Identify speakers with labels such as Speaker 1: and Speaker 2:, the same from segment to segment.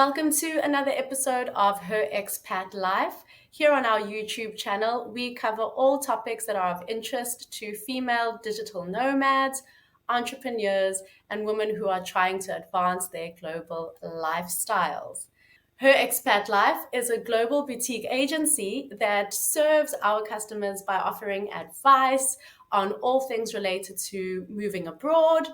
Speaker 1: Welcome to another episode of Her Expat Life. Here on our YouTube channel, we cover all topics that are of interest to female digital nomads, entrepreneurs, and women who are trying to advance their global lifestyles. Her Expat Life is a global boutique agency that serves our customers by offering advice on all things related to moving abroad,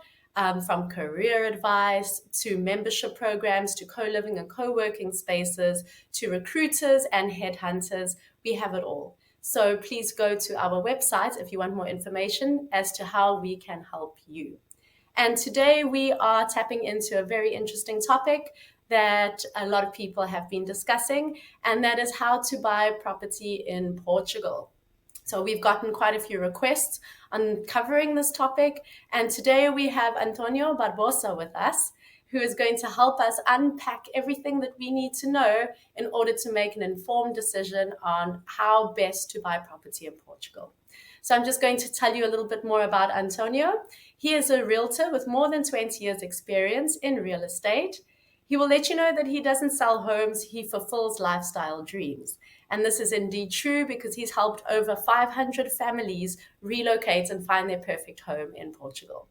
Speaker 1: from career advice to membership programs to co-living and co-working spaces to recruiters and headhunters. We have it all. So please go to our website if you want more information as to how we can help you. And today we are tapping into a very interesting topic that a lot of people have been discussing, and that is how to buy property in Portugal. So we've gotten quite a few requests on covering this topic, and today we have Antonio Barbosa with us, who is going to help us unpack everything that we need to know in order to make an informed decision on how best to buy property in Portugal. So I'm just going to tell you a little bit more about Antonio. He is a realtor with more than 20 years experience in real estate. He will let you know that he doesn't sell homes, he fulfills lifestyle dreams. And this is indeed true because he's helped over 500 families relocate and find their perfect home in Portugal.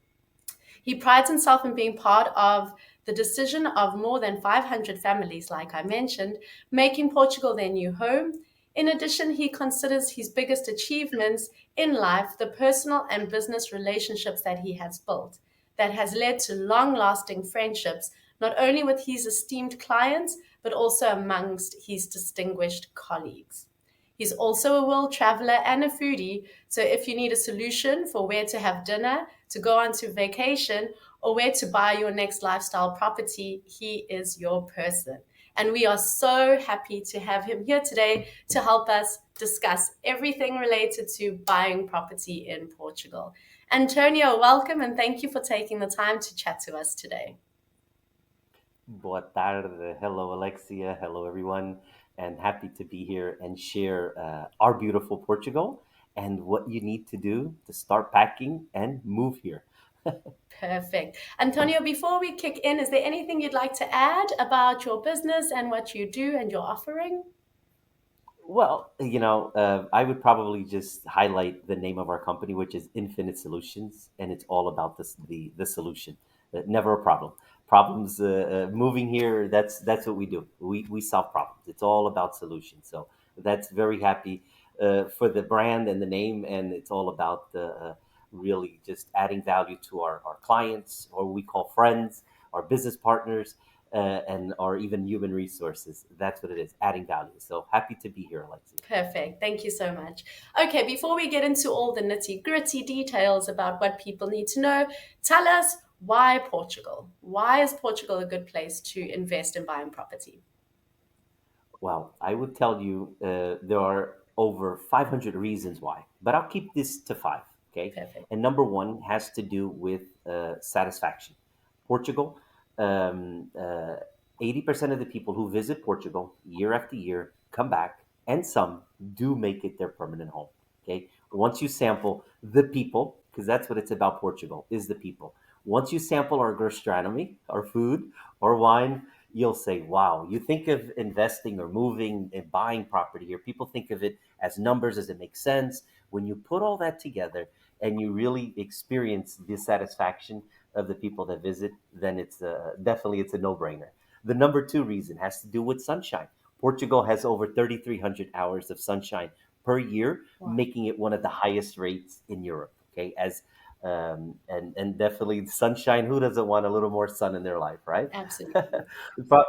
Speaker 1: He prides himself in being part of the decision of more than 500 families, like I mentioned, making Portugal their new home. In addition, he considers his biggest achievements in life the personal and business relationships that he has built, that has led to long-lasting friendships, not only with his esteemed clients, but also amongst his distinguished colleagues. He's also a world traveler and a foodie. So if you need a solution for where to have dinner, to go on to vacation, or where to buy your next lifestyle property, he is your person. And we are so happy to have him here today to help us discuss everything related to buying property in Portugal. Antonio, welcome and thank you for taking the time to chat to us today.
Speaker 2: Boa tarde. Hello, Alexia. Hello, everyone. And happy to be here and share our beautiful Portugal and what you need to do to start packing and move here.
Speaker 1: Perfect. Antonio, before we kick in, is there anything you'd like to add about your business and what you do and your offering?
Speaker 2: Well, I would probably just highlight the name of our company, which is Infinite Solutions, and it's all about the solution. Never a problem. Problems moving here. That's what we do. We solve problems. It's all about solutions. So that's very happy for the brand and the name, and it's all about really just adding value to our clients, or we call friends, our business partners, and or even human resources. That's what it is, adding value. So happy to be here, Alexia.
Speaker 1: Perfect. Thank you so much. Okay, before we get into all the nitty gritty details about what people need to know, tell us why Portugal? Why is Portugal a good place to invest in buying property?
Speaker 2: Well, I would tell you there are over 500 reasons why, but I'll keep this to five. Okay.
Speaker 1: Perfect.
Speaker 2: And number one has to do with satisfaction. Portugal, um, uh, 80% of the people who visit Portugal year after year come back, and some do make it their permanent home. Okay. Once you sample the people, because that's what it's about, Portugal is the people. Once you sample our gastronomy, our food, our wine, you'll say, wow, you think of investing or moving and buying property here. People think of it as numbers, as it makes sense. When you put all that together and you really experience the satisfaction of the people that visit, then it's definitely it's a no-brainer. The number two reason has to do with sunshine. Portugal has over 3,300 hours of sunshine per year,
Speaker 1: Wow.
Speaker 2: making it one of the highest rates in Europe. Okay, as and definitely sunshine. Who doesn't want a little more sun in their life, right?
Speaker 1: Absolutely.
Speaker 2: But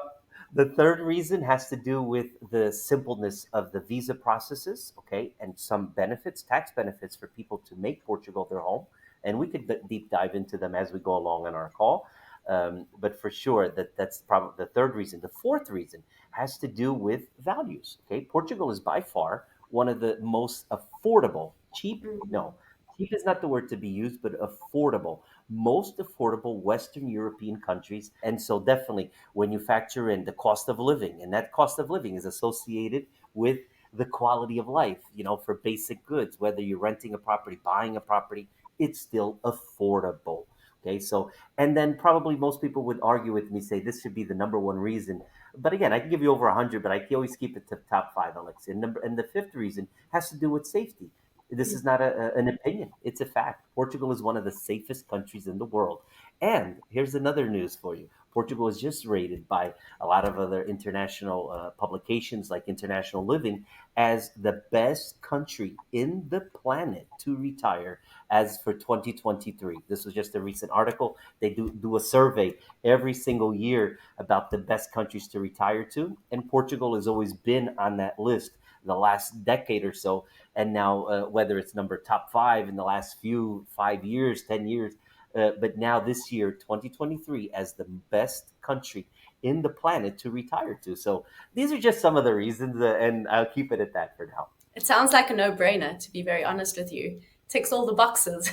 Speaker 2: the third reason has to do with the simpleness of the visa processes, okay, and some benefits, tax benefits for people to make Portugal their home. And we could deep dive into them as we go along in our call. But for sure, that's probably the third reason. The fourth reason has to do with values. Okay, Portugal is by far one of the most affordable, cheap.
Speaker 1: Mhm.
Speaker 2: No, cheap is not the word to be used, but affordable, most affordable Western European countries. And so, definitely, when you factor in the cost of living, and that cost of living is associated with the quality of life, for basic goods, whether you're renting a property, buying a property, it's still affordable. Okay, so and then probably most people would argue with me, say this should be the number one reason. But again, I can give you over 100, but I can always keep it to top five, Alex. And the fifth reason has to do with safety. This is not an opinion; it's a fact. Portugal is one of the safest countries in the world. And here's another news for you: Portugal is just rated by a lot of other international publications like International Living as the best country in the planet to retire as for 2023. This was just a recent article. They do a survey every single year about the best countries to retire to, and Portugal has always been on that list the last decade or so. And now, whether it's number top five in the last few 5 years, 10 years, but now this year, 2023, as the best country in the planet to retire to. So these are just some of the reasons, and I'll keep it at that for now.
Speaker 1: It sounds like a no-brainer, to be very honest with you. Ticks all the boxes.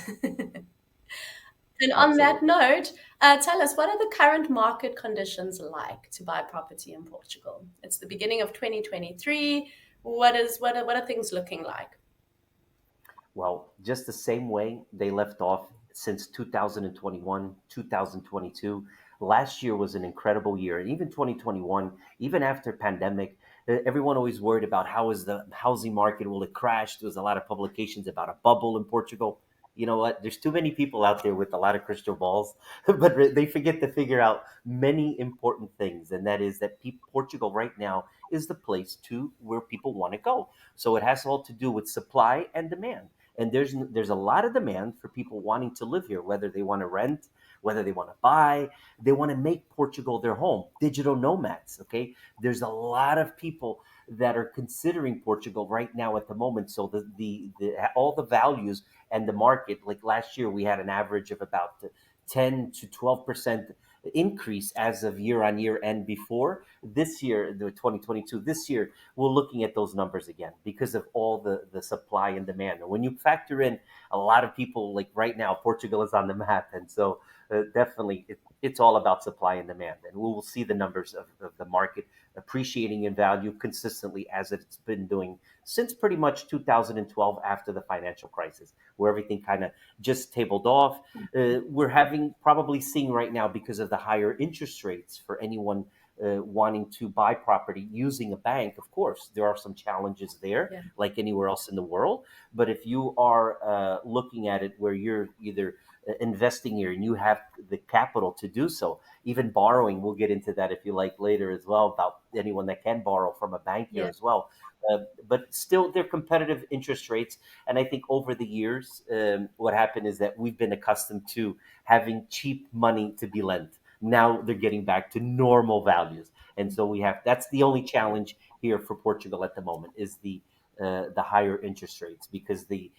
Speaker 1: And on that
Speaker 2: Absolutely.
Speaker 1: note, tell us, what are the current market conditions like to buy property in Portugal? It's the beginning of 2023. What are things looking like?
Speaker 2: Well, just the same way they left off since 2021, 2022. Last year was an incredible year. And even 2021, even after pandemic, everyone always worried about how is the housing market, will it crash? There was a lot of publications about a bubble in Portugal. You know what? There's too many people out there with a lot of crystal balls, but they forget to figure out many important things. And that is that Portugal right now is the place to where people want to go. So it has all to do with supply and demand, and there's a lot of demand for people wanting to live here, whether they want to rent, whether they want to buy, they want to make Portugal their home. Digital nomads. Okay, there's a lot of people that are considering Portugal right now at the moment. So the all the values and the market, like last year we had an average of about 10 to 12% increase as of year on year. And before this year, the 2022, this year we're looking at those numbers again because of all the supply and demand. And when you factor in a lot of people, like right now, Portugal is on the map. And so definitely it's all about supply and demand. And we will see the numbers of the market appreciating in value consistently as it's been doing since pretty much 2012 after the financial crisis, where everything kind of just tabled off. We're having probably seeing right now because of the higher interest rates for anyone wanting to buy property using a bank. Of course, there are some challenges there,
Speaker 1: Yeah.
Speaker 2: like anywhere else in the world. But if you are looking at it where you're either investing here and you have the capital to do so, even borrowing, we'll get into that if you like later as well, about anyone that can borrow from a bank here
Speaker 1: Yeah.
Speaker 2: as well. But still, they're competitive interest rates. And I think over the years, what happened is that we've been accustomed to having cheap money to be lent. Now they're getting back to normal values, and so we have that's the only challenge here for Portugal at the moment is the higher interest rates because the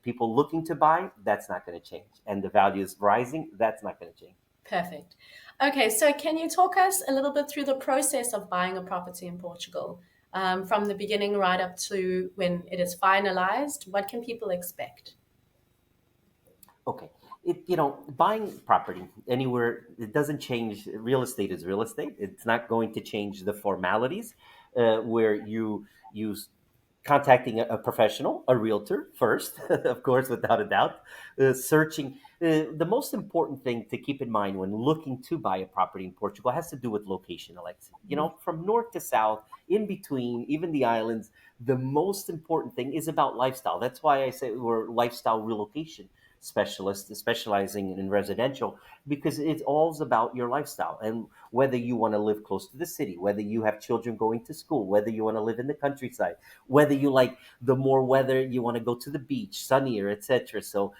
Speaker 2: people looking to buy, that's not going to change, and the value is rising, that's not going to change.
Speaker 1: Perfect. Okay, so can you talk us a little bit through the process of buying a property in Portugal, from the beginning right up to when it is finalized? What can people expect?
Speaker 2: Okay. Buying property anywhere, it doesn't change. Real estate is real estate. It's not going to change the formalities where you contacting a professional, a realtor first, of course, without a doubt, searching. The most important thing to keep in mind when looking to buy a property in Portugal has to do with location, Alexi. From north to south, in between, even the islands, the most important thing is about lifestyle. That's why I say we're lifestyle relocation specialists specializing in residential because it's all about your lifestyle and whether you want to live close to the city, whether you have children going to school, whether you want to live in the countryside, whether you like the more weather, you want to go to the beach, sunnier, etc. So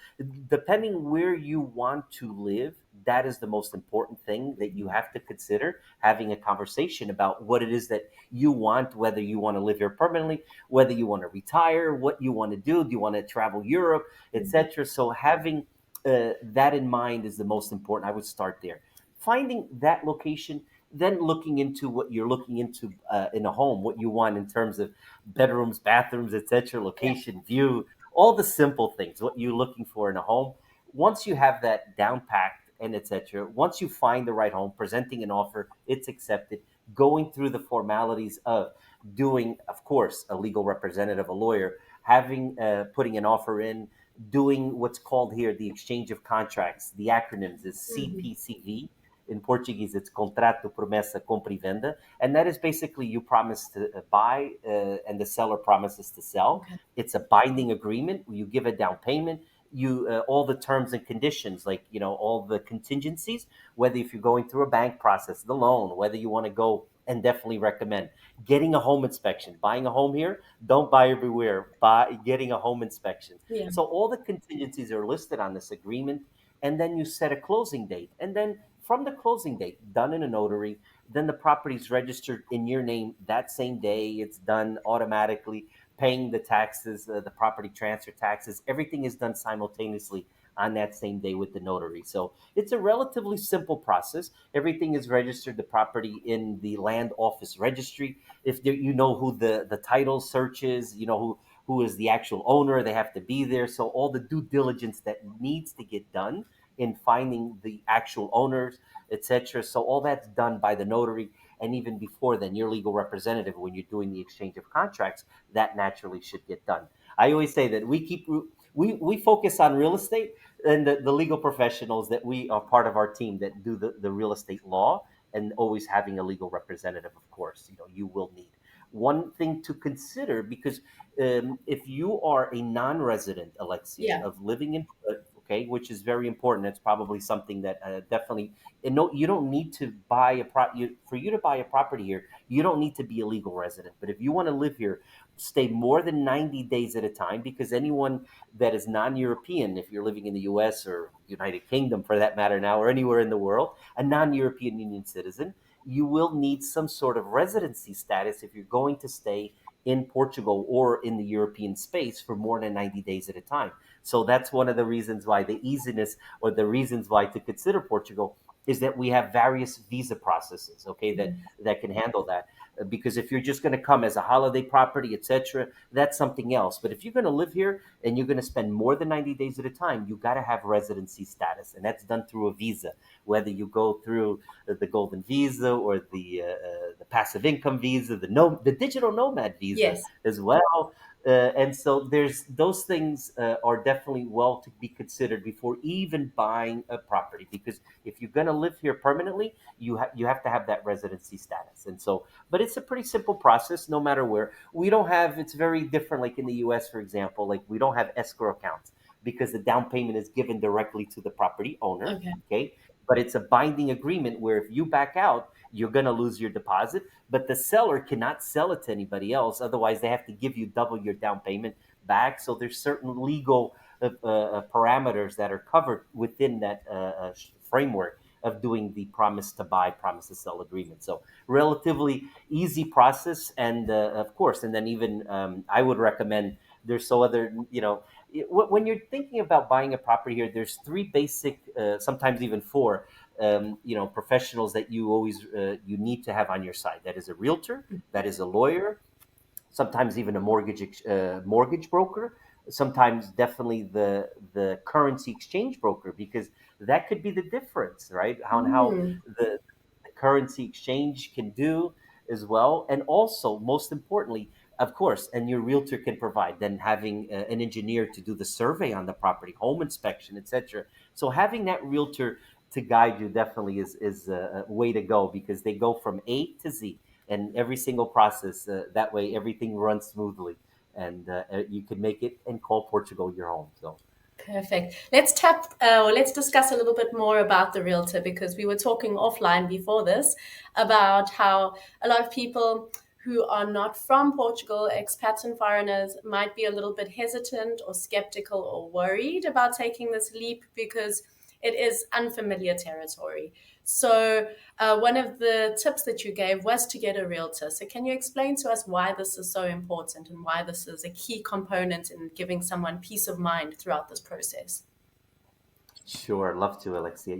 Speaker 2: depending where you want to live, that is the most important thing that you have to consider having a conversation about what it is that you want, whether you want to live here permanently, whether you want to retire, what you want to do you want to travel Europe, etc. So having that in mind is the most important. I would start there, finding that location, then looking into what you're looking into in a home, what you want in terms of bedrooms, bathrooms, etc.,
Speaker 1: Yeah.
Speaker 2: location, view, all the simple things, what you're looking for in a home. Once you have that down packed and etc., once you find the right home, presenting an offer, it's accepted, going through the formalities of doing, of course, a legal representative, a lawyer, having putting an offer in, doing what's called here the exchange of contracts. The acronyms is
Speaker 1: Mhm.
Speaker 2: CPCV. In Portuguese, it's Contrato, Promessa, Compra e Venda. And that is basically you promise to buy and the seller promises to sell.
Speaker 1: Okay.
Speaker 2: It's a binding agreement. You give a down payment. You all the terms and conditions, like all the contingencies, whether if you're going through a bank process, the loan, whether you want to go, and definitely recommend getting a home inspection. Buying a home here, don't buy everywhere. Buy getting a home inspection.
Speaker 1: Yeah.
Speaker 2: So all the contingencies are listed on this agreement, and then you set a closing date, and then from the closing date, done in a notary, then the property's registered in your name that same day. It's done automatically, paying the taxes, the property transfer taxes. Everything is done simultaneously on that same day with the notary. So it's a relatively simple process. Everything is registered, the property in the land office registry. If there, you know who the title search is, who is the actual owner, they have to be there. So all the due diligence that needs to get done in finding the actual owners, etc. So all that's done by the notary. And even before then, your legal representative, when you're doing the exchange of contracts, that naturally should get done. I always say that we focus on real estate, and the legal professionals that we are part of our team that do the real estate law, and always having a legal representative, of course, you will need. One thing to consider, because if you are a non-resident, Alexia,
Speaker 1: Yeah.
Speaker 2: of living in, okay, which is very important. It's probably something that definitely, and no, you don't need to buy for you to buy a property here. You don't need to be a legal resident, but if you want to live here, stay more than 90 days at a time, because anyone that is non-European, if you're living in the US or United Kingdom for that matter now, or anywhere in the world, a non-European Union citizen, you will need some sort of residency status if you're going to stay in Portugal or in the European space for more than 90 days at a time. So that's one of the reasons why the easiness, or the reasons why to consider Portugal, is that we have various visa processes, okay, that can handle that. Because if you're just going to come as a holiday property, etc., that's something else. But if you're going to live here and you're going to spend more than 90 days at a time, you got to have residency status, and that's done through a visa. Whether you go through the golden visa or the passive income visa, the digital nomad visa
Speaker 1: Yes.
Speaker 2: as well. And so there's those things are definitely well to be considered before even buying a property, because if you're going to live here permanently, you have to have that residency status. And so, but it's a pretty simple process no matter where. We don't have, it's very different, like in the US, for example, like we don't have escrow accounts, because the down payment is given directly to the property owner.
Speaker 1: Okay.
Speaker 2: Okay, but it's a binding agreement where if you back out, you're going to lose your deposit, but the seller cannot sell it to anybody else. Otherwise, they have to give you double your down payment back. So there's certain legal parameters that are covered within that framework of doing the promise to buy, promise to sell agreement. So relatively easy process, and of course, and then even I would recommend, there's so other, when you're thinking about buying a property here, there's three basic, sometimes even four, professionals that you always you need to have on your side. That is a realtor, that is a lawyer, sometimes even a mortgage broker, sometimes definitely the currency exchange broker, because that could be the difference, right? How
Speaker 1: Mm.
Speaker 2: the currency exchange can do as well. And also, most importantly, of course, and your realtor can provide, then having an engineer to do the survey on the property, home inspection, etc. So having that realtor to guide you definitely is a way to go, because they go from A to Z, and every single process, that way everything runs smoothly, and you can make it and call Portugal your home. So
Speaker 1: Perfect. Let's discuss a little bit more about the realtor, because we were talking offline before this about how a lot of people who are not from Portugal, expats and foreigners, might be a little bit hesitant or skeptical or worried about taking this leap because it is unfamiliar territory. So, one of the tips that you gave was to get a realtor. So, can you explain to us why this is so important and why this is a key component in giving someone peace of mind throughout this process?
Speaker 2: sure, love to, Alexia.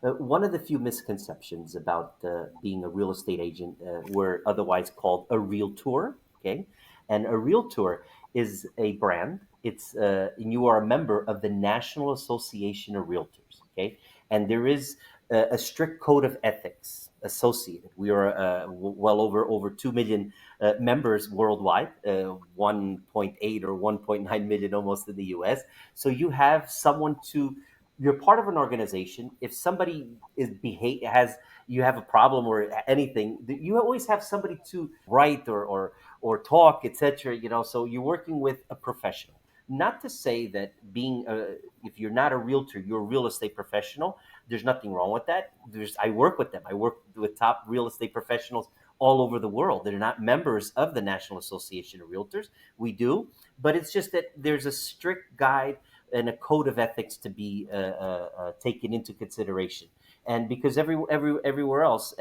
Speaker 2: One of the few misconceptions about being a real estate agent, we're otherwise called a realtor. Okay, and a realtor is a brand. And you are a member of the National Association of Realtors. Okay, and there is a strict code of ethics associated. We are well over 2 million members worldwide, 1.8 or 1.9 million almost in the U.S. So you have someone to. You're part of an organization. If somebody is behave has you have a problem or anything, you always have somebody to write or talk, etc. So you're working with a professional. Not to say that if you're not a realtor, you're a real estate professional. There's nothing wrong with that. I work with them. I work with top real estate professionals all over the world. They're not members of the National Association of Realtors. We do, but it's just that there's a strict guide and a code of ethics to be taken into consideration. And because everywhere else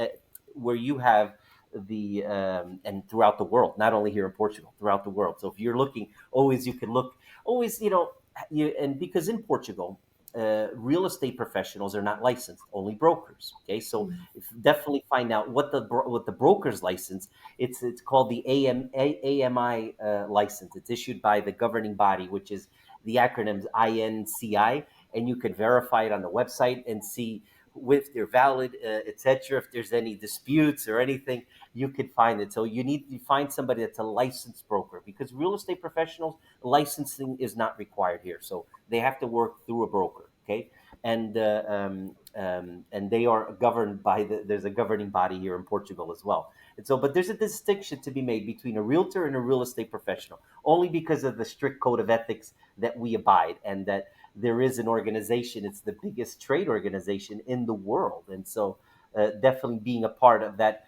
Speaker 2: where you have and throughout the world, not only here in Portugal, throughout the world. So if you're looking, always you can look, always and because in Portugal, real estate professionals are not licensed, only brokers. Okay, so if definitely find out what the broker's license. It's called the AMI license. It's issued by the governing body, which is the acronyms INCI, and you can verify it on the website and see if they're valid, etc. If there's any disputes or anything, you can find it. So you need to find somebody that's a licensed broker, because real estate professionals licensing is not required here. So they have to work through a broker. Okay, and they are governed by there's a governing body here in Portugal as well. And so, but there's a distinction to be made between a realtor and a real estate professional, only because of the strict code of ethics that we abide, and that there is an organization. It's the biggest trade organization in the world, and so definitely being a part of that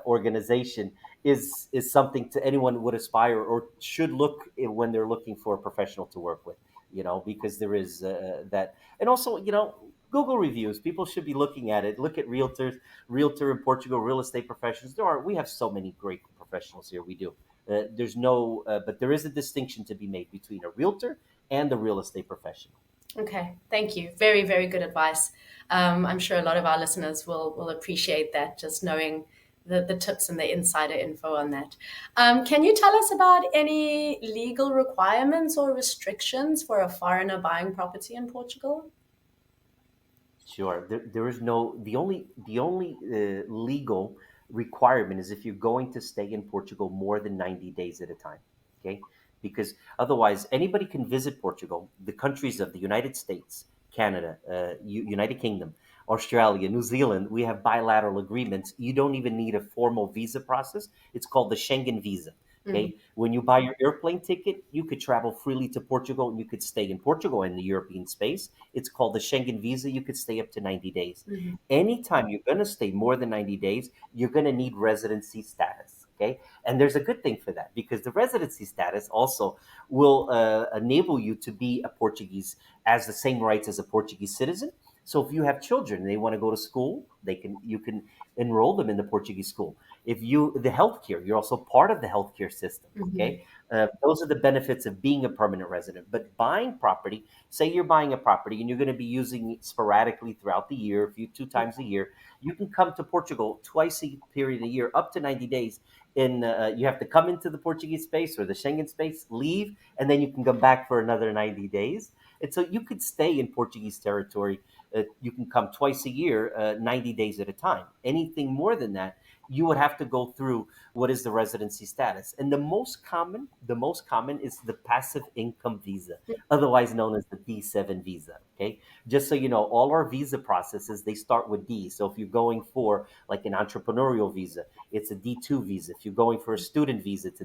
Speaker 2: organization is something to anyone would aspire or should look when they're looking for a professional to work with. Because there is that, and also Google reviews. People should be looking at it. Look at realtor in Portugal, real estate professionals. We have so many great professionals here. We do. There's no, but there is a distinction to be made between a realtor and a real estate professional.
Speaker 1: Okay, thank you. Very, very good advice. I'm sure a lot of our listeners will appreciate that, just knowing the tips and the insider info on that. Can you tell us about any legal requirements or restrictions for a foreigner buying property in Portugal?
Speaker 2: Sure. There is no the only legal requirement is if you're going to stay in Portugal more than 90 days at a time. Okay, because otherwise anybody can visit Portugal. The countries of the United States, Canada, United Kingdom, Australia, New Zealand. We have bilateral agreements. You don't even need a formal visa process. It's called the Schengen visa.
Speaker 1: Mm-hmm.
Speaker 2: Okay, when you buy your airplane ticket, you could travel freely to Portugal, and you could stay in Portugal in the European space. It's called the Schengen visa. You could stay up to 90 days.
Speaker 1: Mm-hmm.
Speaker 2: Anytime you're going to stay more than 90 days, you're going to need residency status. Okay. And there's a good thing for that, because the residency status also will enable you to be a Portuguese, as the same rights as a Portuguese citizen. So if you have children and they want to go to school, you can enroll them in the Portuguese school. If the healthcare, you're also part of the healthcare system.
Speaker 1: Mm-hmm.
Speaker 2: Okay. Those are the benefits of being a permanent resident. But buying property, say you're buying a property and you're going to be using it sporadically throughout the year, two times a year, you can come to Portugal twice a period a year, up to 90 days. You have to come into the Portuguese space or the Schengen space, leave, and then you can come back for another 90 days. And so you could stay in Portuguese territory. You can come twice a year, 90 days at a time. Anything more than that, you would have to go through what is the residency status. And the most common is the passive income visa, otherwise known as the D7 visa. Okay. Just so you know, all our visa processes, they start with D. So if you're going for like an entrepreneurial visa, it's a D2 visa. If you're going for a student visa, it's a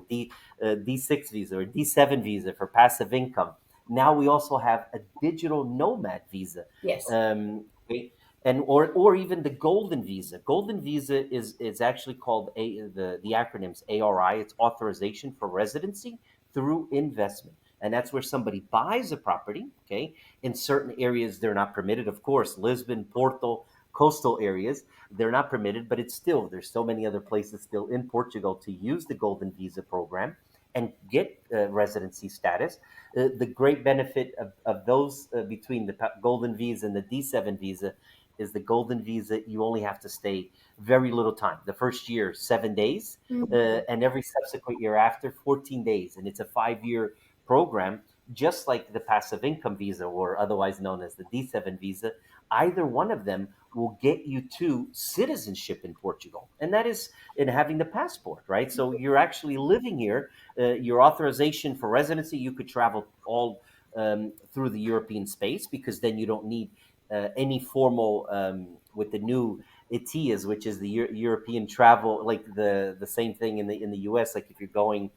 Speaker 2: D6 visa or D7 visa for passive income. Now we also have a digital nomad visa.
Speaker 1: Yes.
Speaker 2: Okay, or even the golden visa. Golden visa is actually called the acronyms ARI. It's authorization for residency through investment, and that's where somebody buys a property. Okay, in certain areas they're not permitted, of course. Lisbon, Porto, coastal areas, they're not permitted, but there's so many other places still in Portugal to use the golden visa program and get residency status. The great benefit of those between the golden visa and the D7 visa is the golden visa, you only have to stay very little time. The first year, 7 days,
Speaker 1: Mm-hmm.
Speaker 2: and every subsequent year after, 14 days. And it's a 5-year program, just like the passive income visa, or otherwise known as the D7 visa. either one of them will get you to citizenship in Portugal, and that is in having the passport, right? So you're actually living here. Your authorization for residency, you could travel all through the European space, because then you don't need any formal with the new ETIAS, which is the European travel, like the same thing in the U.S. Like if you're going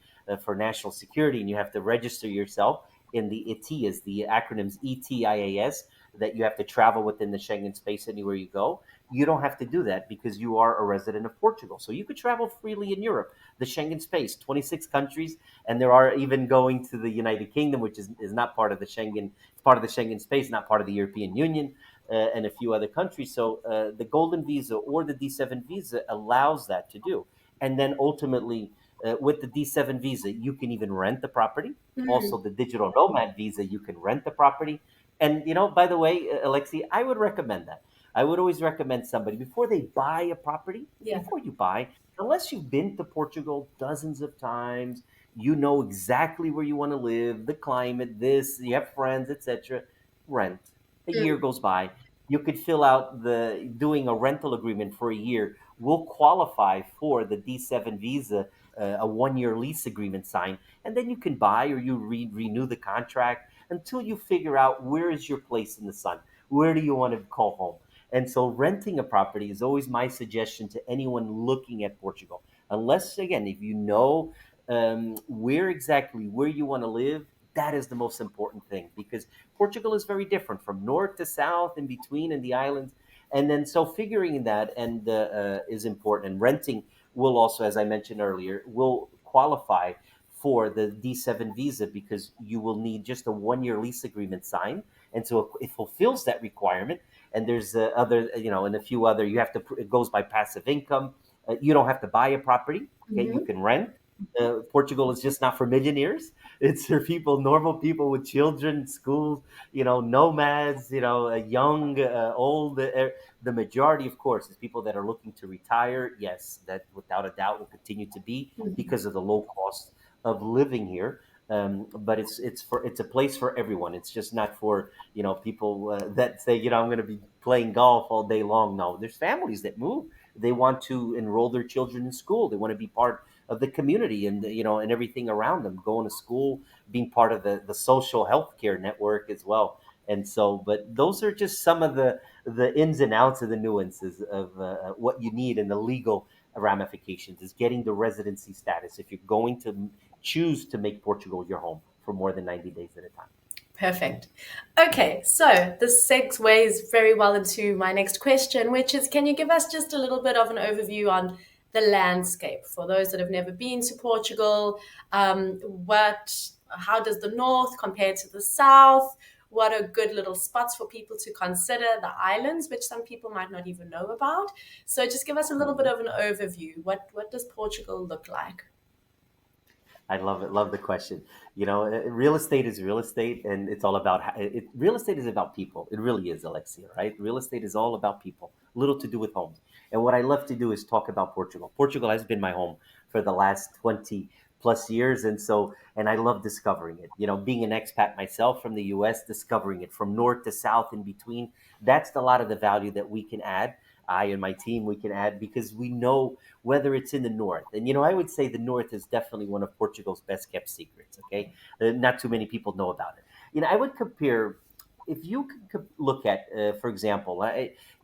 Speaker 2: for national security and you have to register yourself in the ETIAS, the acronyms ETIAS, that you have to travel within the Schengen space anywhere you go. You don't have to do that because you are a resident of Portugal. So you could travel freely in Europe, the Schengen space, 26 countries, and there are even going to the United Kingdom, which is not part of the Schengen. It's part of the Schengen space, not part of the European Union, and a few other countries. So the Golden Visa or the D7 visa allows that to do. And then ultimately, with the D7 visa, you can even rent the property. Also,
Speaker 1: Mm.
Speaker 2: the digital nomad visa, you can rent the property. And by the way, Alexi, I would recommend that. I would always recommend somebody before they buy a property,
Speaker 1: Yeah.
Speaker 2: before you buy, unless you've been to Portugal dozens of times, you know exactly where you want to live, the climate, this, you have friends, etc. Rent. A year
Speaker 1: Mm.
Speaker 2: goes by. You could fill out the doing a rental agreement for a year will qualify for the D7 visa, a 1 year lease agreement signed, and then you can buy or you renew the contract until you figure out where is your place in the sun. Where do you want to call home? And so renting a property is always my suggestion to anyone looking at Portugal. Unless, again, if you know where you want to live, that is the most important thing, because Portugal is very different from north to south, in between, in the islands. And then so figuring that and is important. And renting will also, as I mentioned earlier, will qualify for the D7 visa, because you will need just a 1 year lease agreement signed. And so it fulfills that requirement. And there's other, and a few other, you have to, it goes by passive income. You don't have to buy a property. Okay. You
Speaker 1: Mhm.
Speaker 2: can rent. Portugal is just not for millionaires. It's for people, normal people with children, schools, nomads, young, old. The majority, of course, is people that are looking to retire. Yes, that without a doubt will continue to be
Speaker 1: Mhm.
Speaker 2: because of the low cost of living here. But it's a place for everyone. It's just not for people that say I'm going to be playing golf all day long. No, there's families that move. They want to enroll their children in school. They want to be part of the community and and everything around them, going to school, being part of the social healthcare network as well. And so, but those are just some of the ins and outs of the nuances of what you need in the legal ramifications is getting the residency status if you're going to choose to make Portugal your home for more than 90 days at a time.
Speaker 1: Perfect. Okay, so this segues very well into my next question, which is, can you give us just a little bit of an overview on the landscape for those that have never been to Portugal? How does the north compare to the south? What are good little spots for people to consider? The islands, which some people might not even know about. So just give us a little bit
Speaker 2: Mhm.
Speaker 1: of an overview. What does Portugal look like?
Speaker 2: I love it. Love the question. Real estate is real estate, and it's all about real estate is about people. It really is, Alexia. Right? Real estate is all about people. Little to do with homes. And what I love to do is talk about Portugal. Portugal has been my home for the last 20 plus years, and I love discovering it. Being an expat myself from the U.S., discovering it from north to south, in between. That's a lot of the value that we can add. I and my team, we can add, because we know whether it's in the north. And I would say the north is definitely one of Portugal's best kept secrets. Okay, not too many people know about it. I would compare. If you can look at, for example,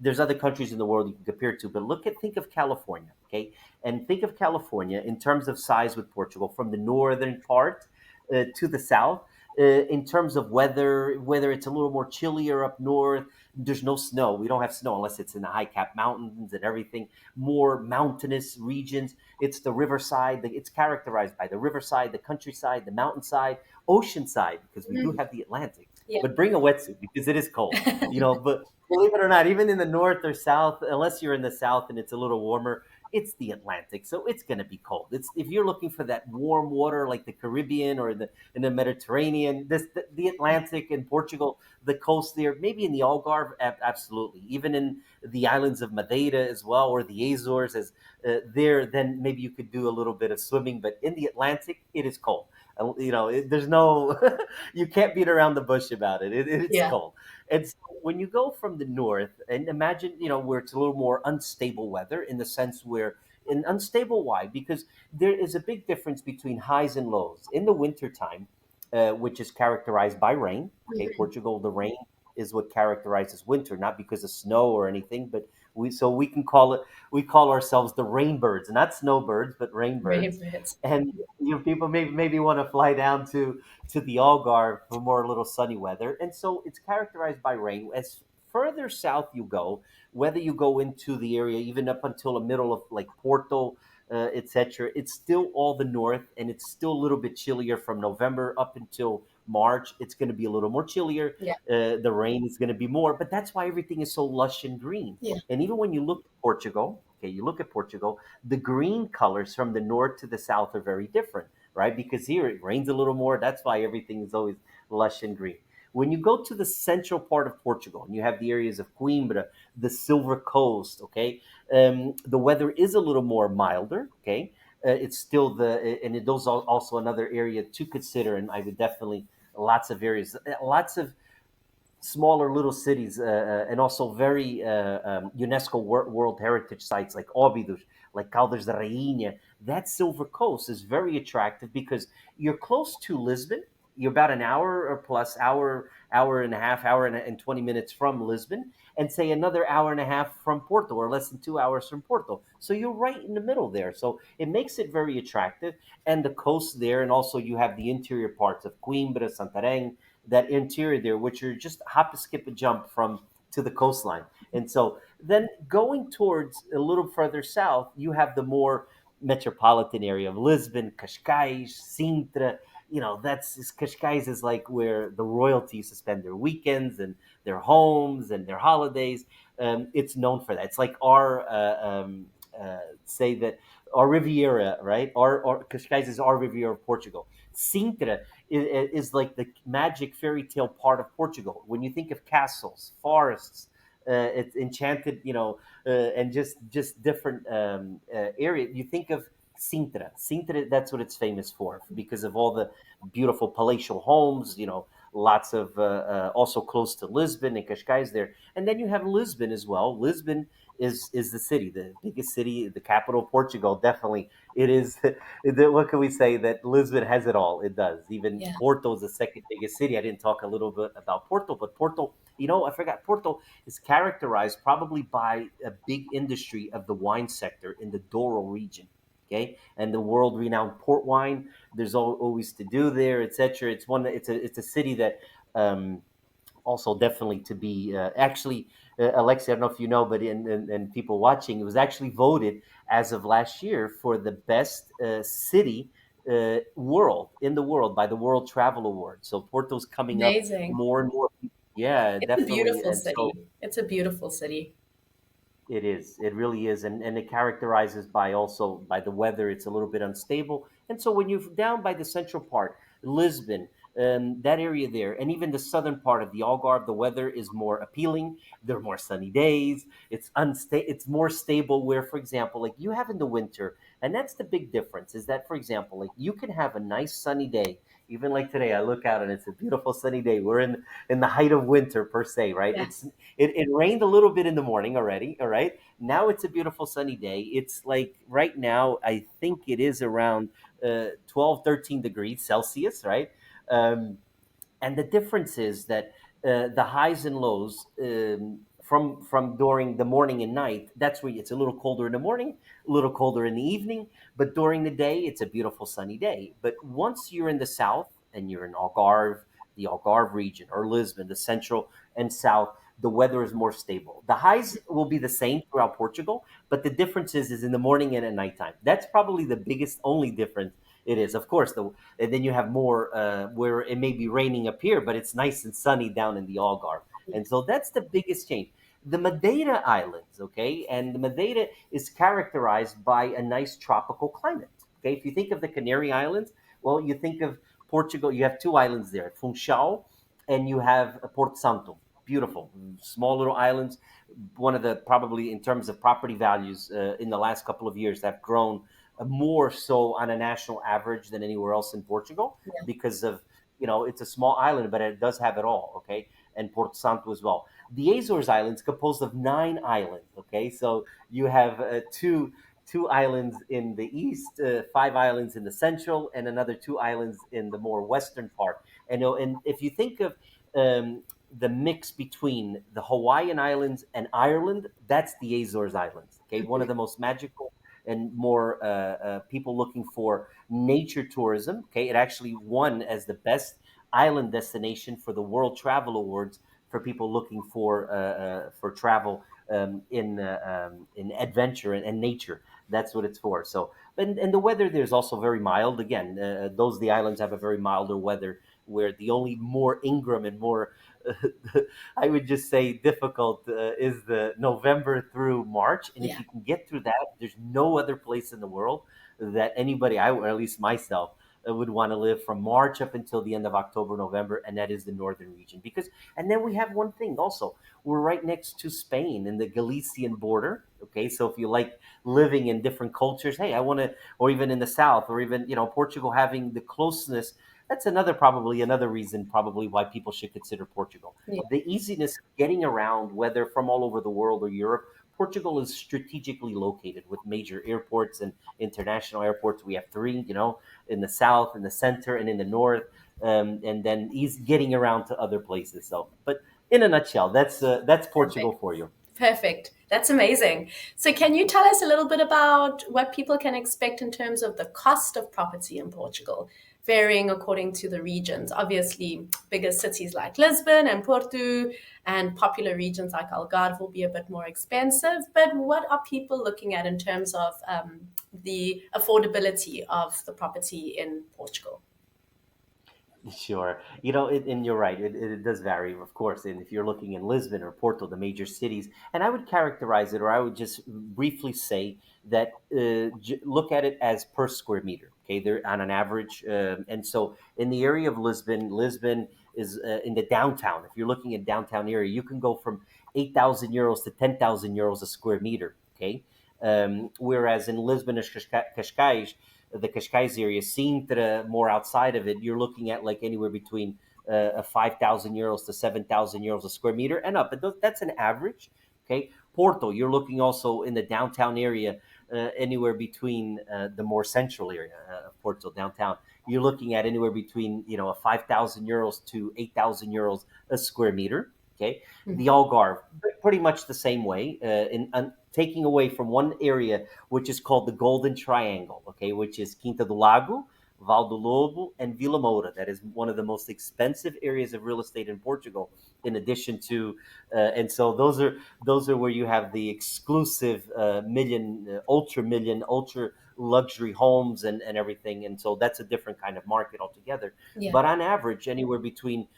Speaker 2: there's other countries in the world you can compare to, but think of California, okay, and think of California in terms of size with Portugal, from the northern part to the south. In terms of weather, whether it's a little more chillier up north, there's no snow. We don't have snow unless it's in the high cap mountains and everything. More mountainous regions. It's the riverside. It's characterized by the riverside, the countryside, the mountainside, oceanside, because we do
Speaker 1: Mm.
Speaker 2: have the Atlantic.
Speaker 1: Yeah.
Speaker 2: But bring a wetsuit because it is cold. But believe it or not, even in the north or south, unless you're in the south and it's a little warmer, it's the Atlantic, so it's going to be cold. It's if you're looking for that warm water like the Caribbean or in the Mediterranean, the Atlantic in Portugal, the coast there, maybe in the Algarve, absolutely. Even in the islands of Madeira as well, or the Azores, as there, then maybe you could do a little bit of swimming. But in the Atlantic, it is cold. There's no, you can't beat around the bush about it. It's
Speaker 1: Yeah.
Speaker 2: cold, and so when you go from the north, and imagine, where it's a little more unstable weather, in the sense where, in unstable, why? Because there is a big difference between highs and lows. In the wintertime, which is characterized by rain, okay,
Speaker 1: Mhm.
Speaker 2: Portugal, the rain is what characterizes winter, not because of snow or anything, but we can call it, we call ourselves the rainbirds, not snowbirds, but rainbirds.
Speaker 1: Rainbirds.
Speaker 2: And people maybe want to fly down to the Algarve for more little sunny weather. And so it's characterized by rain. As further south you go, whether you go into the area, even up until the middle of like Porto, etc., it's still all the north, and it's still a little bit chillier from November up until March. It's going to be a little more chillier.
Speaker 1: Yeah.
Speaker 2: The rain is going to be more, but that's why everything is so lush and green.
Speaker 1: Yeah.
Speaker 2: And even when you look at Portugal, okay, you look at Portugal, the green colors from the north to the south are very different, right? Because here it rains a little more. That's why everything is always lush and green. When you go to the central part of Portugal, and you have the areas of Coimbra, the Silver Coast, okay, the weather is a little more milder, okay. It's still and those are also another area to consider, and I would definitely, lots of areas, lots of smaller little cities, and also very UNESCO World Heritage sites like Óbidos, like Caldas da Rainha. That Silver Coast is very attractive because you're close to Lisbon. You're about an hour or plus, hour and a half, hour and 20 minutes from Lisbon, and say another hour and a half from Porto, or less than 2 hours from Porto. So you're right in the middle there. So it makes it very attractive. And the coast there, and also you have the interior parts of Coimbra, Santarém, that interior there, which are just hop, a skip, a jump from to the coastline. And so then going towards a little further south, you have the more metropolitan area of Lisbon, Cascais, Sintra. That's Cascais is like where the royalty used to spend their weekends and their homes and their holidays. It's known for that. It's like say that our Riviera, right? Our Cascais is our Riviera of Portugal. Sintra is like the magic fairy tale part of Portugal. When you think of castles, forests, it's enchanted, and just different area. You think of Sintra. Sintra, that's what it's famous for because of all the beautiful palatial homes. Lots of also close to Lisbon and Cascais there, and then you have Lisbon as well. Lisbon is the city, the biggest city, the capital of Portugal. Definitely, it is. What can we say? That Lisbon has it all. It does. Even
Speaker 1: Yeah.
Speaker 2: Porto is the second biggest city. I didn't talk a little bit about Porto, but Porto, I forgot. Porto is characterized probably by a big industry of the wine sector in the Douro region. Okay, and the world-renowned port wine. There's always to do there, etc. It's a city that. Also definitely to be actually, Alexia, I don't know if you know, but and people watching, it was actually voted as of last year for the best city world in the world by the World Travel Award. So Porto's coming up
Speaker 1: Amazing.
Speaker 2: more and more. Yeah,
Speaker 1: It's a
Speaker 2: definitely.
Speaker 1: beautiful
Speaker 2: And so
Speaker 1: city. It's a beautiful city.
Speaker 2: it is. It really is, and it characterizes by also by the weather. It's a little bit unstable, and so when you're down by the central part, Lisbon, that area there, and even the southern part of the Algarve, the weather is more appealing. There are more sunny days. It's unstable. It's more stable. Where, for example, like you have in the winter, and that's the big difference. Is that, for example, like you can have a nice sunny day. Even like today, I look out and it's a beautiful sunny day. We're in the height of winter per se, right?
Speaker 1: Yes.
Speaker 2: It rained a little bit in the morning already. All right. Now it's a beautiful sunny day. It's like right now, I think it is around 12, 13 degrees Celsius, right? Um, and the difference is that the highs and lows, from during the morning and night, that's where it's a little colder in the morning, a little colder in the evening, but during the day it's a beautiful sunny day. But once you're in the south and you're in Algarve, the Algarve region, or Lisbon, the central and south, the weather is more stable. The highs will be the same throughout Portugal, but the difference is in the morning and at nighttime. That's probably the biggest only difference. It is, of course, and then you have more where it may be raining up here, but it's nice and sunny down in the Algarve. And so that's the biggest change. The Madeira Islands, okay, and the Madeira is characterized by a nice tropical climate. Okay, if you think of the Canary Islands, well, you think of Portugal. You have two islands there, Funchal, and you have Porto Santo. Beautiful, small little islands. One of the, probably in terms of property values in the last couple of years, have grown more so on a national average than anywhere else in Portugal
Speaker 1: Yeah.
Speaker 2: because of, it's a small island, but it does have it all. Okay, and Porto Santo as well. The Azores Islands composed of 9 islands. Okay, so you have two islands in the east, 5 islands in the central, and another 2 islands in the more western part. And if you think of the mix between the Hawaiian Islands and Ireland, that's the Azores Islands. Okay, one of the most magical and more people looking for nature tourism. Okay, it actually won as the best island destination for the World Travel Awards for people looking for travel in adventure and nature. That's what it's for. So, and the weather there's also very mild. Again, those the islands have a very milder weather, where the only more Ingram and more I would just say difficult is the November through March. And if
Speaker 1: Yeah.
Speaker 2: you can get through that, there's no other place in the world that anybody, I or at least myself, would want to live from March up until the end of October, November, and that is the northern region. Because, and then we have one thing also, we're right next to Spain in the Galician border. Okay, so if you like living in different cultures, hey, I want to, or even in the south, or even Portugal having the closeness. That's probably another reason probably why people should consider Portugal.
Speaker 1: Yeah.
Speaker 2: The easiness of getting around, whether from all over the world or Europe. Portugal is strategically located with major airports and international airports. We have three, in the south, in the center, and in the north, and then he's getting around to other places. So, but in a nutshell, that's Portugal
Speaker 1: Perfect.
Speaker 2: for you.
Speaker 1: Perfect. That's amazing. So, can you tell us a little bit about what people can expect in terms of the cost of property in Portugal, varying according to the regions? Obviously, bigger cities like Lisbon and Porto and popular regions like Algarve will be a bit more expensive. But what are people looking at in terms of the affordability of the property in Portugal?
Speaker 2: Sure. And you're right. It does vary, of course. And if you're looking in Lisbon or Porto, the major cities, and I would characterize it, or I would just briefly say that look at it as per square meter. Okay, they're on an average. And so in the area of Lisbon is in the downtown. If you're looking at downtown area, you can go from 8,000 euros to 10,000 euros a square meter. Okay. Whereas in Lisbon and Cascais, the Cascais area, Sintra, more outside of it, you're looking at like anywhere between 5,000 euros to 7,000 euros a square meter and up. But that's an average. Okay. Porto, you're looking also in the downtown area, anywhere between the more central area of Porto downtown. You're looking at anywhere between a 5,000 euros to 8,000 euros a square meter. Okay, the
Speaker 1: Mhm.
Speaker 2: Algarve, pretty much the same way. Taking away from one area which is called the Golden Triangle, okay, which is Quinta do Lago, Val do Lobo, and Vila Moura. That is one of the most expensive areas of real estate in Portugal. In addition to, and so those are where you have the exclusive ultra million, ultra luxury homes and everything. And so that's a different kind of market altogether.
Speaker 1: Yeah.
Speaker 2: But on average, anywhere between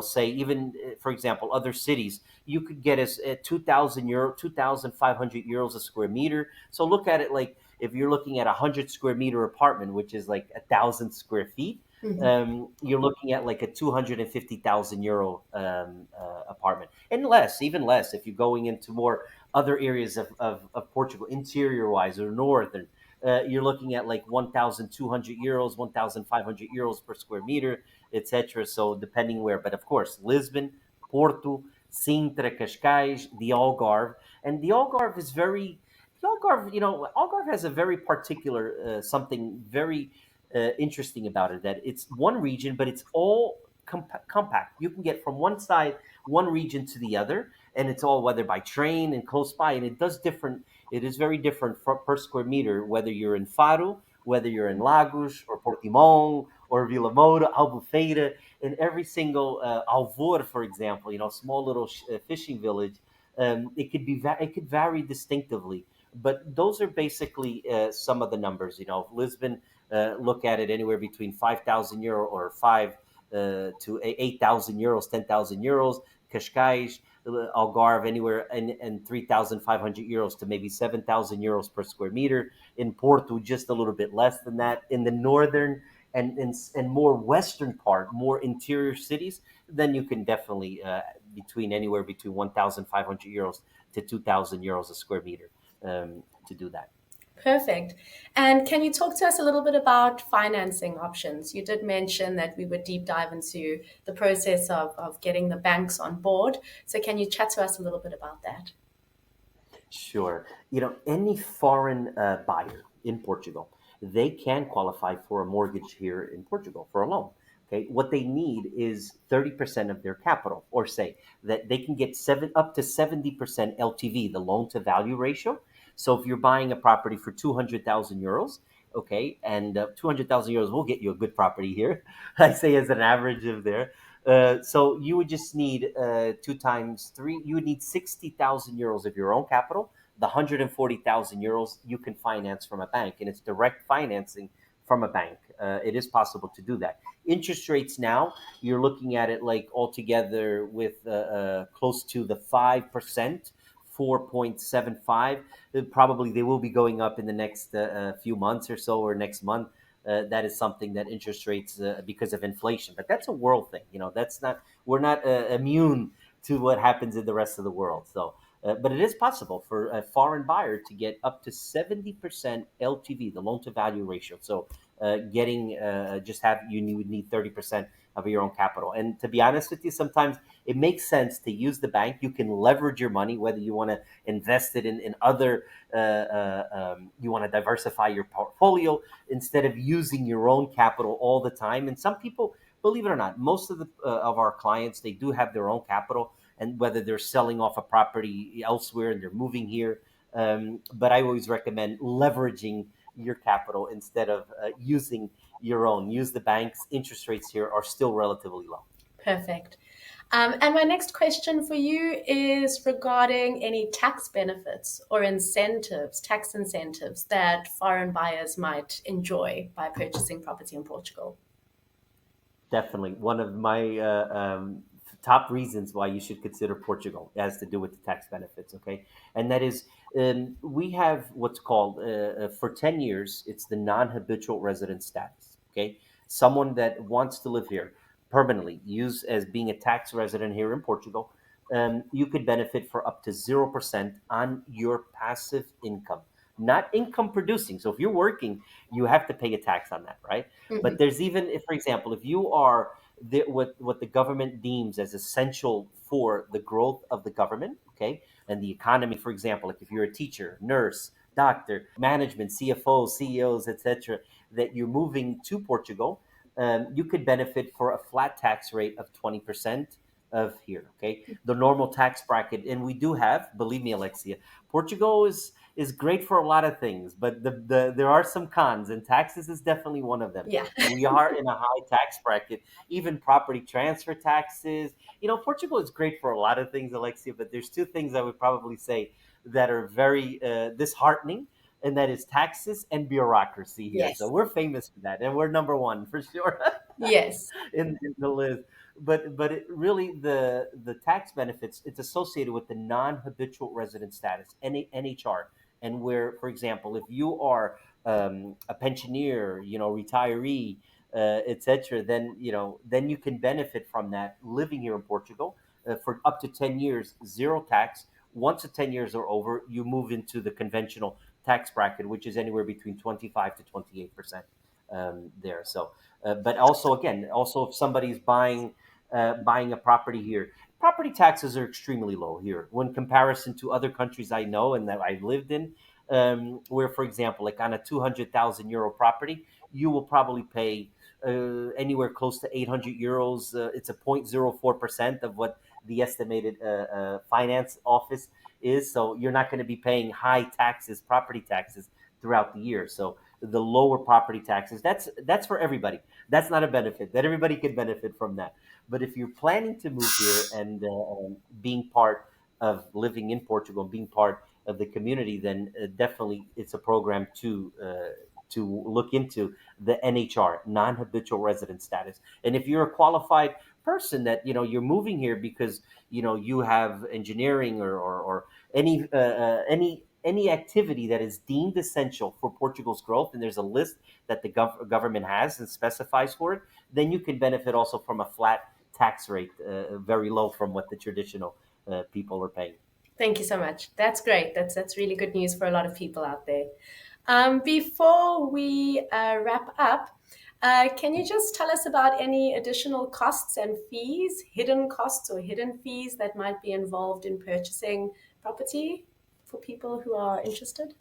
Speaker 2: say even for example, other cities, you could get as 2,000 euro, 2,500 euros a square meter. So look at it like if you're looking at a 100 square meter apartment, which is like 1,000 square feet,
Speaker 1: Mhm.
Speaker 2: you're looking at like a 250,000 euro apartment, and less, even less, if you're going into more other areas of Portugal, interior wise or northern. You're looking at like 1,200 euros, 1,500 euros per square meter, etc. So depending where, but of course, Lisbon, Porto, Sintra, Cascais, the Algarve, and the Algarve is very. The Algarve, Algarve has a very particular something very interesting about it, that it's one region, but it's all compact. You can get from one side, one region to the other, and it's all whether by train and close by, and it does different. It is very different per square meter, whether you're in Faro, whether you're in Lagos or Portimão or Vila Moura, Albufeira, in every single Alvor, for example, small little fishing village. It could vary distinctively, but those are basically some of the numbers. Lisbon, look at it anywhere between 5,000 euro or 5 to 8,000 euros, 10,000 euros. Cascais, Algarve, anywhere and 3,500 euros to maybe 7,000 euros per square meter. In Porto, just a little bit less than that. In the northern and more western part, more interior cities, then you can definitely between anywhere between 1,500 euros to 2,000 euros a square meter to do that.
Speaker 1: Perfect. And can you talk to us a little bit about financing options? You did mention that we would deep dive into the process of getting the banks on board. So can you chat to us a little bit about that?
Speaker 2: Sure. Any foreign buyer in Portugal, they can qualify for a mortgage here in Portugal for a loan. Okay. What they need is 30% of their capital, or say that they can get up to 70% LTV, the loan to value ratio. So if you're buying a property for 200,000 euros, okay, and 200,000 euros will get you a good property here, I say as an average of there. So you would just need two times three. You would need 60,000 euros of your own capital. The 140,000 euros you can finance from a bank, and it's direct financing from a bank. It is possible to do that. Interest rates now, you're looking at it like altogether with close to the 5%. 4.75. Probably they will be going up in the next few months or so, or next month. That is something that interest rates because of inflation, but that's a world thing. That's not, we're not immune to what happens in the rest of the world. So but it is possible for a foreign buyer to get up to 70% LTV, the loan to value ratio. So getting just have you would need 30% of your own capital. And to be honest with you, sometimes it makes sense to use the bank. You can leverage your money, whether you want to invest it in other, you want to diversify your portfolio instead of using your own capital all the time. And some people, believe it or not, most of our clients, they do have their own capital, and whether they're selling off a property elsewhere and they're moving here. But I always recommend leveraging your capital instead of using your own. Use the banks. Interest rates here are still relatively low.
Speaker 1: Perfect. And my next question for you is regarding any tax benefits or incentives, tax incentives that foreign buyers might enjoy by purchasing property in Portugal.
Speaker 2: Definitely. One of my top reasons why you should consider Portugal has to do with the tax benefits, okay? And that is, we have what's called, for 10 years, it's the non habitual resident status, okay? Someone that wants to live here permanently, use as being a tax resident here in Portugal, you could benefit for up to 0% on your passive income, not income producing. So if you're working, you have to pay a tax on that, right? But
Speaker 1: Mhm.
Speaker 2: there's even, if, for example, if you are what the government deems as essential for the growth of the government, okay, and the economy, for example, like if you're a teacher, nurse, doctor, management, CFOs, CEOs, etc., that you're moving to Portugal, you could benefit for a flat tax rate of 20% of here. Okay, the normal tax bracket, and we do have, believe me, Alexia, Portugal is great for a lot of things, but there are some cons, and taxes is definitely one of them.
Speaker 1: Yeah.
Speaker 2: We are in a high tax bracket, even property transfer taxes. Portugal is great for a lot of things, Alexia, but there's two things I would probably say that are very disheartening, and that is taxes and bureaucracy here. So
Speaker 1: Yes.
Speaker 2: we're famous for that, and we're number one for sure
Speaker 1: Yes.
Speaker 2: in the list. But it really, the tax benefits, it's associated with the non-habitual resident status, NHR. And where, for example, if you are a pensioner, retiree, etc., then you can benefit from that living here in Portugal for up to 10 years, zero tax. Once the 10 years are over, you move into the conventional tax bracket, which is anywhere between 25 to 28% there. So, but also, again, also if somebody's buying a property here, property taxes are extremely low here when comparison to other countries I know and that I've lived in. Where, for example, like on a 200,000 euro property, you will probably pay anywhere close to 800 euros. It's a 0.04% of what the estimated finance office is. So you're not going to be paying high taxes, property taxes throughout the year. So the lower property taxes, that's for everybody. That's not a benefit. That everybody can benefit from that. But if you're planning to move here and being part of living in Portugal, being part of the community, then definitely it's a program to look into, the NHR, non-habitual resident status. And if you're a qualified person that you're moving here because you have engineering or any activity that is deemed essential for Portugal's growth, and there's a list that the government has and specifies for it, then you can benefit also from a flat tax rate, very low from what the traditional people are paying.
Speaker 1: Thank you so much. That's great. That's really good news for a lot of people out there. Before we wrap up, can you just tell us about any additional costs and fees, hidden costs or hidden fees that might be involved in purchasing property for people who are interested?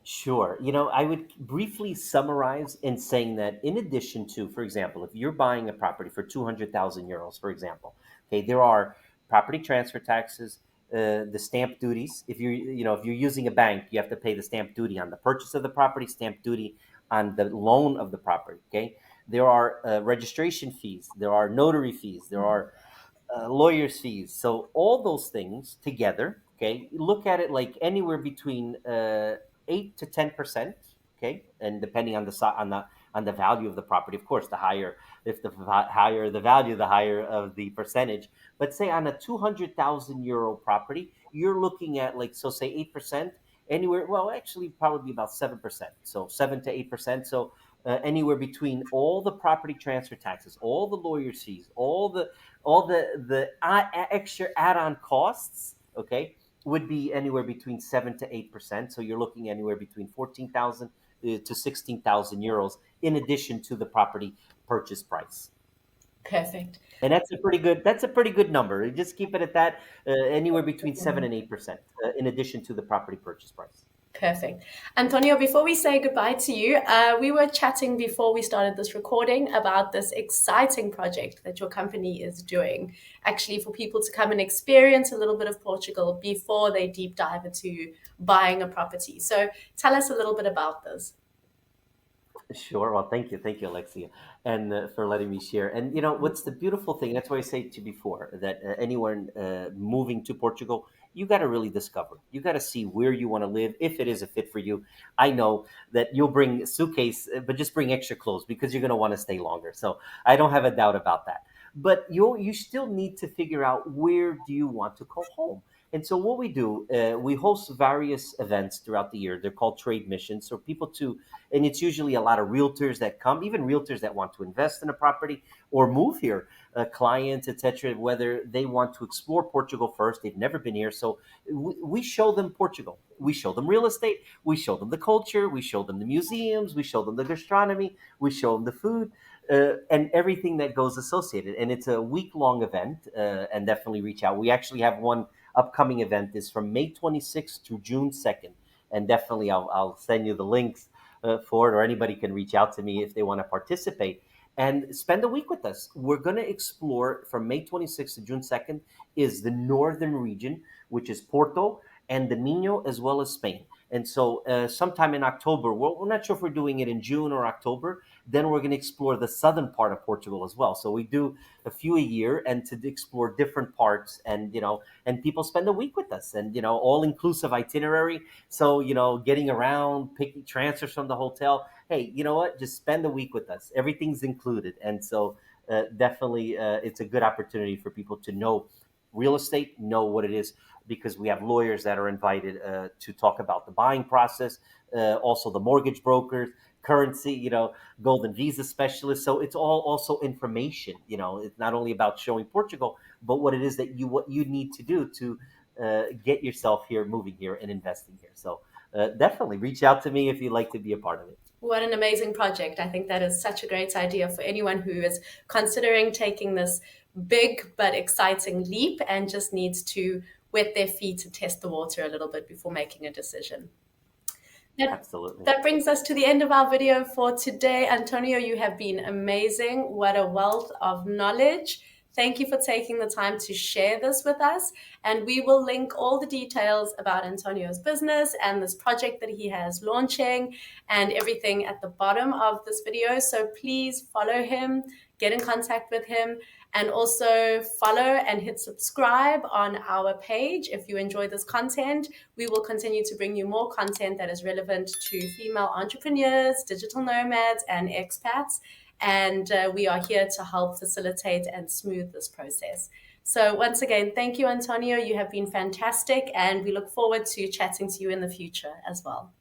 Speaker 2: Sure. I would briefly summarize in saying that in addition to, for example, if you're buying a property for 200,000 euros, for example, okay, there are property transfer taxes, the stamp duties. If you're using a bank, you have to pay the stamp duty on the purchase of the property, stamp duty on the loan of the property. Okay. There are registration fees, there are notary fees, there are lawyers' fees. So all those things together, okay, look at it like anywhere between 8 to 10%, okay, and depending on the value of the property, of course, the higher if the higher the value, the higher of the percentage. But say on a 200,000 euro property, you're looking at like so say 8%. Anywhere, well, actually, probably about 7%. So 7 to 8%. So anywhere between all the property transfer taxes, all the lawyers' fees, all the extra add-on costs, okay, would be anywhere between 7 to 8%. So you're looking anywhere between 14,000 to 16,000 euros in addition to the property purchase price.
Speaker 1: Perfect.
Speaker 2: And that's a pretty good number. Just keep it at that, anywhere between 7 and 8%, in addition to the property purchase price.
Speaker 1: Perfect. Antonio, before we say goodbye to you, we were chatting before we started this recording about this exciting project that your company is doing, actually, for people to come and experience a little bit of Portugal before they deep dive into buying a property. So tell us a little bit about this.
Speaker 2: Sure. Well, thank you, Alexia, and for letting me share. And what's the beautiful thing? That's why I said to you before that anyone moving to Portugal, you got to really discover. You got to see where you want to live, if it is a fit for you. I know that you'll bring a suitcase, but just bring extra clothes because you're going to want to stay longer. So I don't have a doubt about that. But you still need to figure out where do you want to call home. And so what we do, we host various events throughout the year. They're called trade missions, so people to and it's usually a lot of realtors that come, even realtors that want to invest in a property or move here, clients, etc. Whether they want to explore Portugal first, they've never been here, so we show them Portugal. We show them real estate. We show them the culture. We show them the museums. We show them the gastronomy. We show them the food. And everything that goes associated. And it's a week-long event, and definitely reach out. We actually have one upcoming event is from May 26th to June 2nd. And definitely I'll send you the links for it, or anybody can reach out to me if they want to participate and spend a week with us. We're going to explore from May 26th to June 2nd is the northern region, which is Porto and the Minho, as well as Spain. And so sometime in October, we're not sure if we're doing it in June or October, then we're going to explore the southern part of Portugal as well. So we do a few a year and to explore different parts, and people spend a week with us, and all inclusive itinerary. So getting around, picking transfers from the hotel. Hey, you know what? Just spend a week with us. Everything's included, and so definitely it's a good opportunity for people to know real estate, know what it is, because we have lawyers that are invited to talk about the buying process, also the mortgage brokers, currency, golden visa specialists. So it's all also information. It's not only about showing Portugal, but what it is that what you need to do to get yourself here, moving here, and investing here. So definitely reach out to me if you'd like to be a part of it.
Speaker 1: What an amazing project. I think that is such a great idea for anyone who is considering taking this big but exciting leap and just needs to wet their feet to test the water a little bit before making a decision. That,
Speaker 2: Absolutely.
Speaker 1: that brings us to the end of our video for today. Antonio, you have been amazing. What a wealth of knowledge. Thank you for taking the time to share this with us. And we will link all the details about Antonio's business and this project that he has launching and everything at the bottom of this video. So please follow him, get in contact with him, and also follow and hit subscribe on our page if you enjoy this content. We will continue to bring you more content that is relevant to female entrepreneurs, digital nomads, and expats. And we are here to help facilitate and smooth this process. So once again, thank you, Antonio. You have been fantastic, and we look forward to chatting to you in the future as well.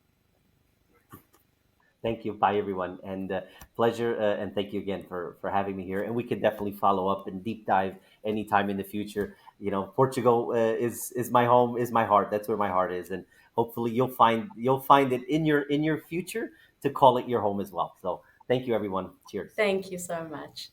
Speaker 2: Thank you. Bye, everyone. And pleasure. And thank you again for having me here. And we can definitely follow up and deep dive anytime in the future. Portugal is my home, is my heart. That's where my heart is. And hopefully you'll find it in your future to call it your home as well. So thank you, everyone. Cheers.
Speaker 1: Thank you so much.